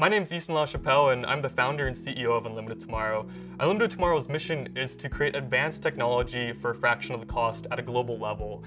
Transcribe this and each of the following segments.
My name is Easton LaChapelle, and I'm the founder and CEO of Unlimited Tomorrow. Unlimited Tomorrow's mission is to create advanced technology for a fraction of the cost at a global level.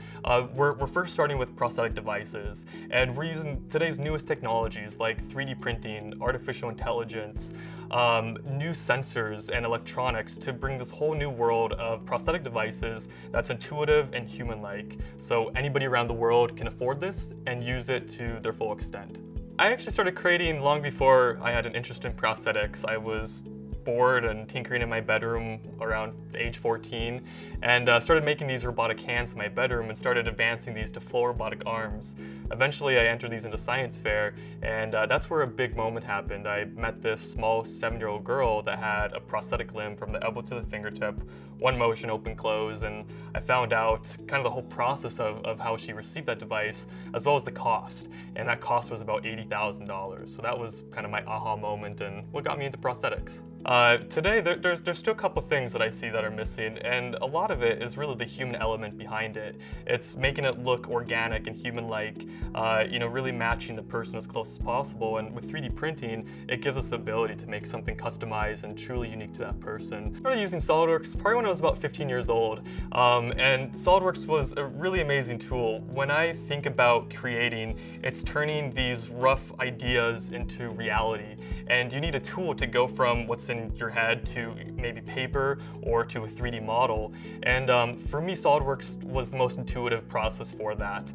We're first starting with prosthetic devices, and we're using today's newest technologies like 3D printing, artificial intelligence, new sensors and electronics to bring this whole new world of prosthetic devices that's intuitive and human-like, so anybody around the world can afford this and use it to their full extent. I actually started creating long before I had an interest in prosthetics. I was bored and tinkering in my bedroom around age 14 and started making these robotic hands in my bedroom and started advancing these to full robotic arms. Eventually I entered these into science fair, and that's where a big moment happened. I met this small 7-year-old girl that had a prosthetic limb from the elbow to the fingertip, one motion, open, close, and I found out kind of the whole process of how she received that device, as well as the cost. And that cost was about $80,000. So that was kind of my aha moment and what got me into prosthetics. Today, there's still a couple things that I see that are missing, and a lot of it is really the human element behind it. It's making it look organic and human-like, really matching the person as close as possible. And with 3D printing, it gives us the ability to make something customized and truly unique to that person. I started using SolidWorks probably when I was about 15 years old, and SolidWorks was a really amazing tool. When I think about creating, it's turning these rough ideas into reality, and you need a tool to go from what's in your head to maybe paper or to a 3D model. And for me, SolidWorks was the most intuitive process for that.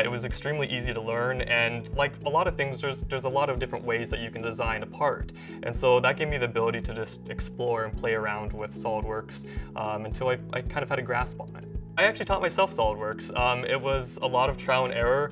It was extremely easy to learn, and like a lot of things, there's a lot of different ways that you can design a part. And so that gave me the ability to just explore and play around with SolidWorks until I kind of had a grasp on it. I actually taught myself SolidWorks. It was a lot of trial and error,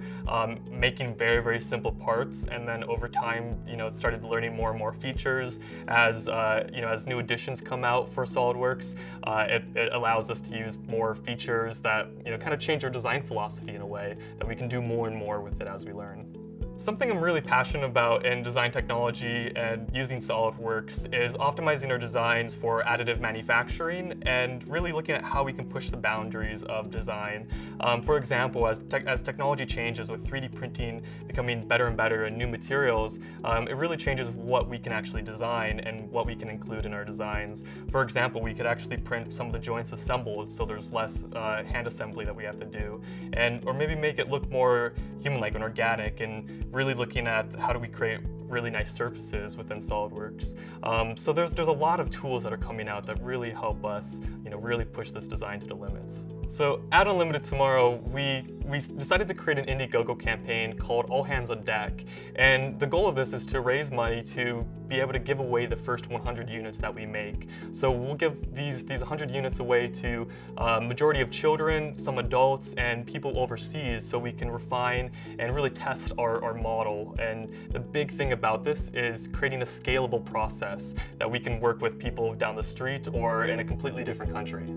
making very, very simple parts, and then over time, started learning more and more features. As as new additions come out for SolidWorks, it allows us to use more features that kind of change our design philosophy in a way that we can do more and more with it as we learn. Something I'm really passionate about in design technology and using SolidWorks is optimizing our designs for additive manufacturing and really looking at how we can push the boundaries of design. For example, as technology changes with 3D printing becoming better and better and new materials, it really changes what we can actually design and what we can include in our designs. For example, we could actually print some of the joints assembled so there's less hand assembly that we have to do, or maybe make it look more human-like and organic, and really looking at how do we create really nice surfaces within SolidWorks. So there's a lot of tools that are coming out that really help us really push this design to the limits. So at Unlimited Tomorrow, we decided to create an IndieGoGo campaign called All Hands on Deck. And the goal of this is to raise money to be able to give away the first 100 units that we make. So we'll give these 100 units away to a majority of children, some adults, and people overseas, so we can refine and really test our model. And the big thing about this is creating a scalable process that we can work with people down the street or in a completely different country.